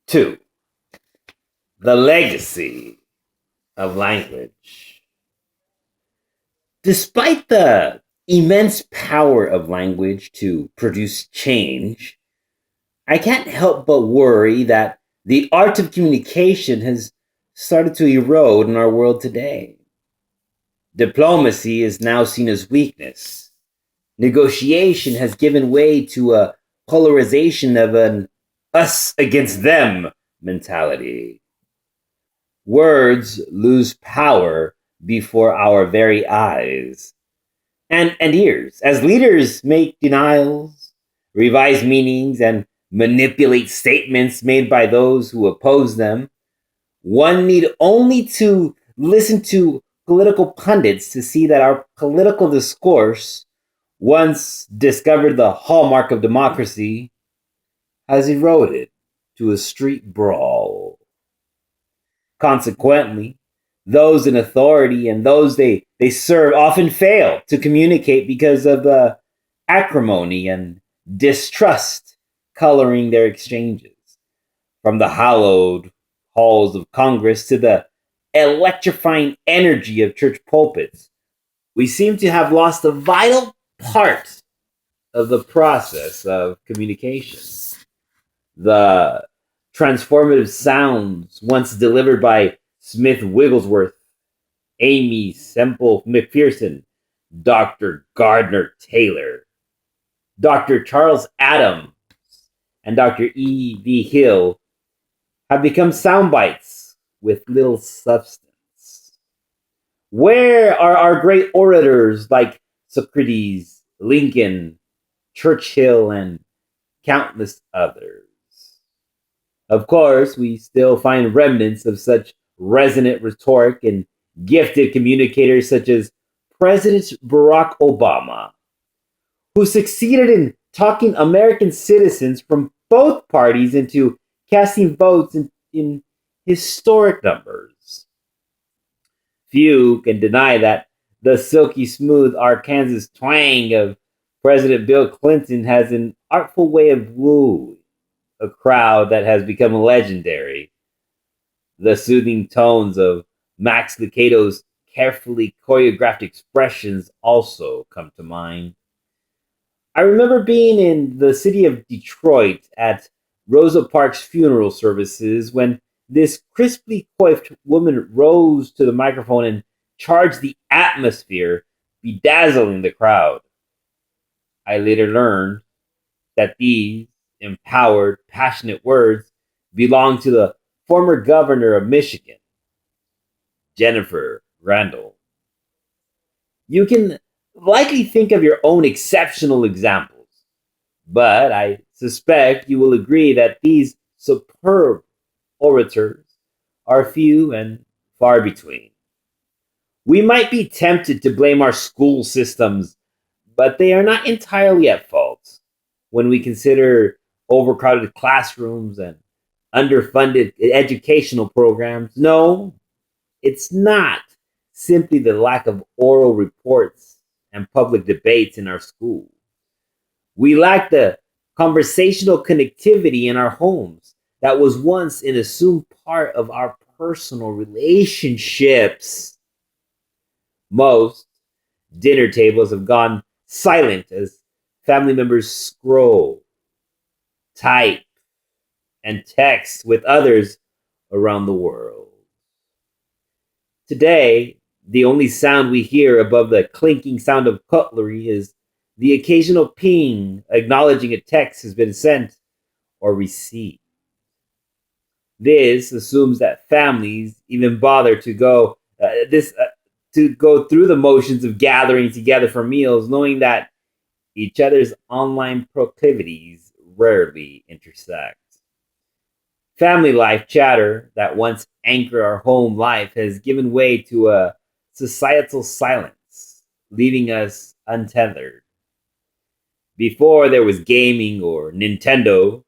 Two, the legacy of language. Despite the immense power of language to produce change, I can't help but worry that the art of communication has started to erode in our world today. Diplomacy is now seen as weakness. Negotiation has given way to a polarization of an us against them mentality. Words lose power before our very eyes and ears as leaders make denials, revise meanings, and manipulate statements made by those who oppose them. One need only to listen to political pundits to see that our political discourse, once discovered the hallmark of democracy, has eroded to a street brawl. Consequently, those in authority and those they serve often fail to communicate because of the acrimony and distrust coloring their exchanges. From the hallowed halls of Congress to the electrifying energy of church pulpits, we seem to have lost a vital part of the process of communication. The transformative sounds once delivered by Smith Wigglesworth, Amy Semple McPherson, Dr. Gardner Taylor, Dr. Charles Adams, and Dr. E.V. Hill have become sound bites with little substance. Where are our great orators like Socrates, Lincoln, Churchill, and countless others? Of course, we still find remnants of such resonant rhetoric and gifted communicators such as President Barack Obama, who succeeded in talking American citizens from both parties into casting votes in historic numbers. Few can deny that the silky smooth Arkansas twang of President Bill Clinton has an artful way of wooing a crowd that has become legendary. The soothing tones of Max Lucado's carefully choreographed expressions also come to mind. I remember being in the city of Detroit at Rosa Parks' funeral services when this crisply coiffed woman rose to the microphone and charged the atmosphere, bedazzling the crowd. I later learned that these empowered, passionate words belonged to the former governor of Michigan, Jennifer Randall. You can likely think of your own exceptional examples, but I suspect you will agree that these superb orators are few and far between. We might be tempted to blame our school systems, but they are not entirely at fault when we consider overcrowded classrooms and underfunded educational programs. No, it's not simply the lack of oral reports and public debates in our schools. We lack the conversational connectivity in our homes that was once an assumed part of our personal relationships. Most dinner tables have gone silent as family members scroll, type, and text with others around the world. Today, the only sound we hear above the clinking sound of cutlery is the occasional ping acknowledging a text has been sent or received. This assumes that families even bother to go through the motions of gathering together for meals, knowing that each other's online proclivities rarely intersect. Family life chatter that once anchored our home life has given way to a societal silence, leaving us untethered. Before there was gaming or Nintendo,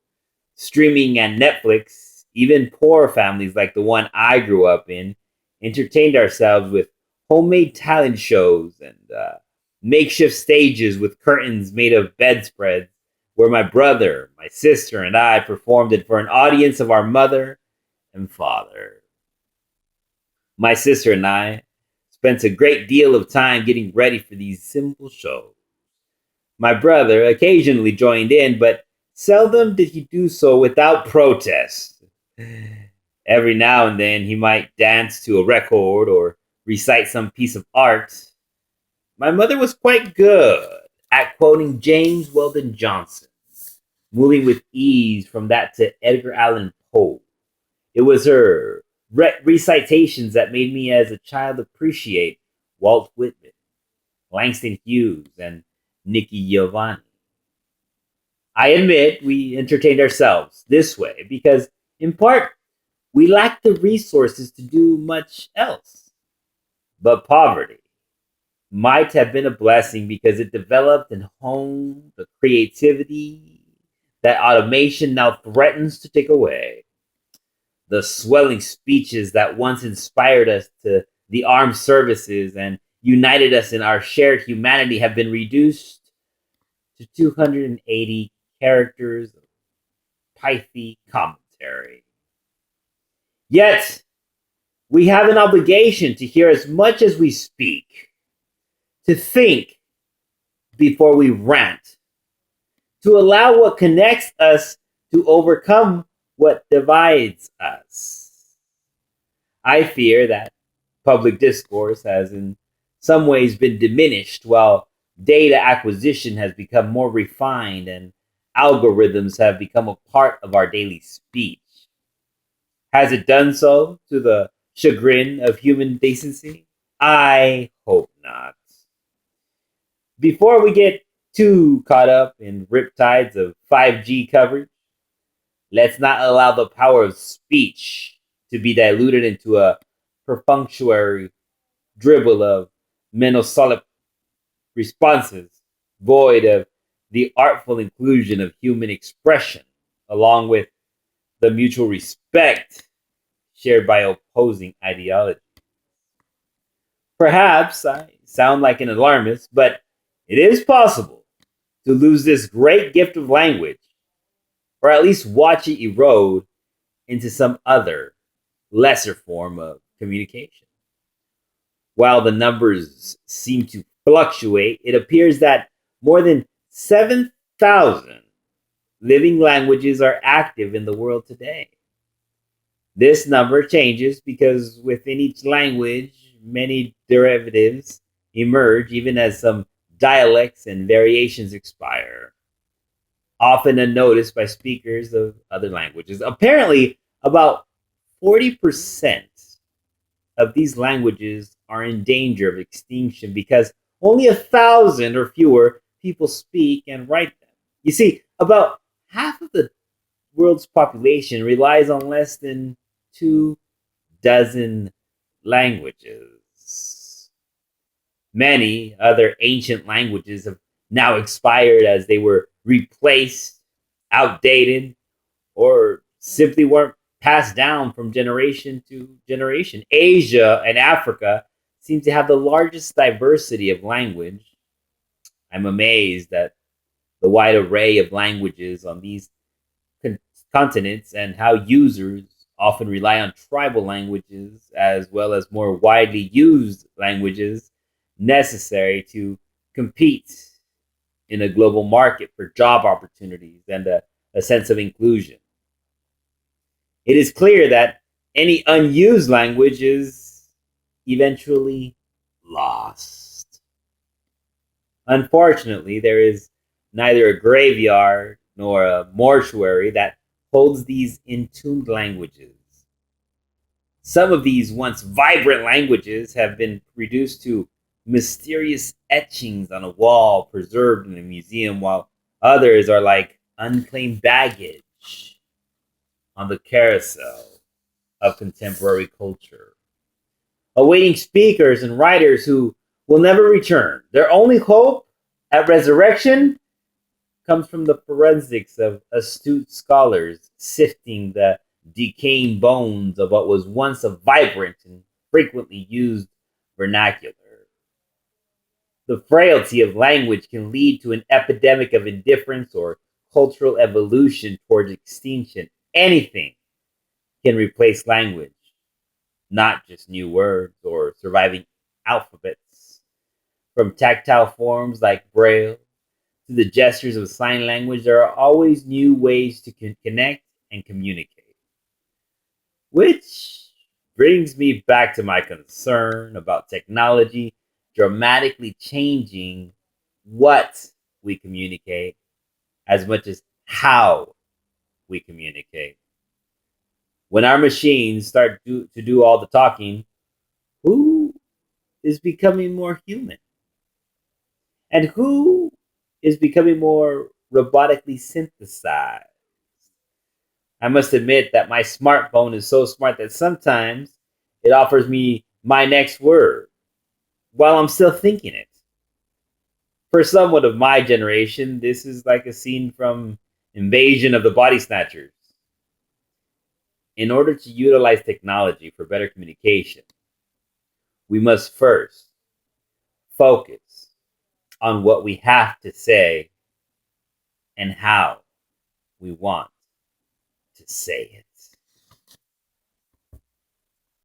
streaming, and Netflix, even poor families like the one I grew up in entertained ourselves with homemade talent shows and makeshift stages with curtains made of bedspreads where my brother, my sister, and I performed it for an audience of our mother and father. My sister and I spent a great deal of time getting ready for these simple shows. My brother occasionally joined in, but seldom did he do so without protest. Every now and then he might dance to a record or recite some piece of art. My mother was quite good at quoting James Weldon Johnson, moving with ease from that to Edgar Allan Poe. It was her recitations that made me as a child appreciate Walt Whitman, Langston Hughes, and Nikki Giovanni. I admit we entertained ourselves this way because, in part, we lacked the resources to do much else. But poverty might have been a blessing because it developed and honed the creativity that automation now threatens to take away. The swelling speeches that once inspired us to the armed services and united us in our shared humanity have been reduced to 280 characters of pithy commentary. Yet, we have an obligation to hear as much as we speak, to think before we rant, to allow what connects us to overcome what divides us. I fear that public discourse has in some ways been diminished while data acquisition has become more refined and algorithms have become a part of our daily speech. Has it done so to the chagrin of human decency? I hope not. Before we get too caught up in riptides of 5G coverage, let's not allow the power of speech to be diluted into a perfunctory dribble of monosyllabic responses, void of the artful inclusion of human expression, along with the mutual respect shared by opposing ideologies. Perhaps I sound like an alarmist, but it is possible to lose this great gift of language, or at least watch it erode into some other, lesser form of communication. While the numbers seem to fluctuate, it appears that more than 7,000 living languages are active in the world today. This number changes because within each language, many derivatives emerge, even as some dialects and variations expire, often unnoticed by speakers of other languages. Apparently, about 40% of these languages are in danger of extinction because only 1,000 or fewer people speak and write them. You see, about half of the world's population relies on less than 2 dozen languages. Many other ancient languages have now expired as they were replaced, outdated, or simply weren't passed down from generation to generation. Asia and Africa seem to have the largest diversity of language. I'm amazed at the wide array of languages on these con- continents and how users often rely on tribal languages as well as more widely used languages necessary to compete in a global market for job opportunities and a sense of inclusion. It is clear that any unused language is eventually lost. Unfortunately, there is neither a graveyard nor a mortuary that holds these entombed languages. Some of these once vibrant languages have been reduced to mysterious etchings on a wall preserved in a museum, while others are like unclaimed baggage on the carousel of contemporary culture, awaiting speakers and writers who will never return. Their only hope at resurrection comes from the forensics of astute scholars sifting the decaying bones of what was once a vibrant and frequently used vernacular. The frailty of language can lead to an epidemic of indifference or cultural evolution towards extinction. Anything can replace language, not just new words or surviving alphabets. From tactile forms like Braille to the gestures of sign language, there are always new ways to connect and communicate. Which brings me back to my concern about technology dramatically changing what we communicate as much as how we communicate. When our machines start to do all the talking, who is becoming more human? And who is becoming more robotically synthesized? I must admit that my smartphone is so smart that sometimes it offers me my next word while I'm still thinking it. For someone of my generation, this is like a scene from Invasion of the Body Snatchers. In order to utilize technology for better communication, we must first focus on what we have to say and how we want to say it.